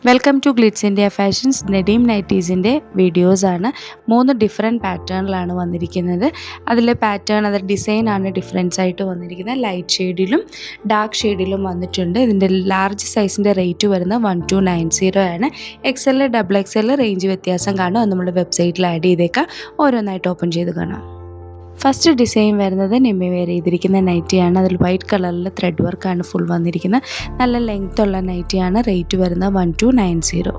Welcome to glitz India fashions. നെഡീം നൈറ്റീസിൻ്റെ വീഡിയോസാണ്. 3 ഡിഫറെൻറ്റ് പാറ്റേണിലാണ് വന്നിരിക്കുന്നത്. അതിലെ പാറ്റേൺ ഡിസൈനാണ് ഡിഫറൻസ് ആയിട്ട് വന്നിരിക്കുന്നത്. ലൈറ്റ് ഷെയ്ഡിലും ഡാർക്ക് ഷെയ്ഡിലും വന്നിട്ടുണ്ട്. ഇതിൻ്റെ ലാർജ് സൈസിൻ്റെ റേറ്റ് വരുന്നത് 1290 ആണ്. XL XXL റേഞ്ച് വ്യത്യാസം കാണും. അത് നമ്മുടെ വെബ്സൈറ്റിൽ ആഡ് ചെയ്തേക്കാം. ഓരോന്നായിട്ട് ഓപ്പൺ ചെയ്ത് കാണാം. ഫസ്റ്റ് ഡിസൈൻ വരുന്നത് നിമ്മി വെയർ ചെയ്തിരിക്കുന്ന നൈറ്റിയാണ്. അതിൽ വൈറ്റ് കളറിൽ ത്രെഡ് വർക്കാണ് ഫുൾ വന്നിരിക്കുന്നത്. നല്ല ലെങ്ത് ഉള്ള നൈറ്റിയാണ്. റേറ്റ് വരുന്നത് 1290.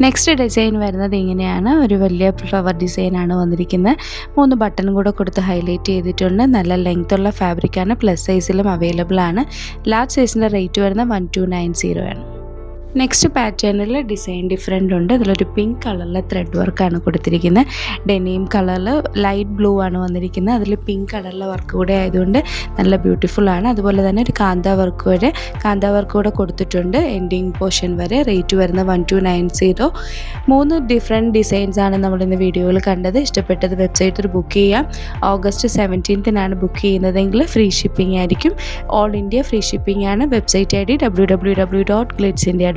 നെക്സ്റ്റ് ഡിസൈൻ വരുന്നത് ഇങ്ങനെയാണ്. ഒരു വലിയ ഫ്ലവർ ഡിസൈനാണ് വന്നിരിക്കുന്നത്. 3 ബട്ടൺ കൂടെ കൊടുത്ത് ഹൈലൈറ്റ് ചെയ്തിട്ടുണ്ട്. നല്ല ലെങ്ത് ഉള്ള ഫാബ്രിക്കാണ്. പ്ലസ് സൈസിലും അവൈലബിൾ ആണ്. ലാർജ് സൈസിൻ്റെ റേറ്റ് വരുന്നത് 1290 ആണ്. നെക്സ്റ്റ് പാറ്റേണിൽ ഡിസൈൻ ഡിഫറെൻ്റ് ഉണ്ട്. ഇതിലൊരു പിങ്ക് കളറിൽ ത്രെഡ് വർക്കാണ് കൊടുത്തിരിക്കുന്നത്. ഡെനിം കളറിൽ ലൈറ്റ് ബ്ലൂ ആണ് വന്നിരിക്കുന്നത്. അതിൽ പിങ്ക് കളറിലെ വർക്ക് കൂടെ ആയതുകൊണ്ട് നല്ല ബ്യൂട്ടിഫുൾ ആണ്. അതുപോലെ തന്നെ ഒരു കാന്ത വർക്ക് കൂടെ കൊടുത്തിട്ടുണ്ട് എൻഡിങ് പോർഷൻ വരെ. റേറ്റ് വരുന്നത് 1290. 3 ഡിഫറെൻറ്റ് ഡിസൈൻസ് ആണ് നമ്മളിന്ന് വീഡിയോയിൽ കണ്ടത്. ഇഷ്ടപ്പെട്ടത് വെബ്സൈറ്റിൽ ബുക്ക് ചെയ്യാം. ഓഗസ്റ്റ് 17 ബുക്ക് ചെയ്യുന്നതെങ്കിൽ ഫ്രീ ഷിപ്പിംഗ് ആയിരിക്കും. ഓൾ ഇന്ത്യ ഫ്രീ ഷിപ്പിംഗ് ആണ്. Website ID www.glitzindia.in.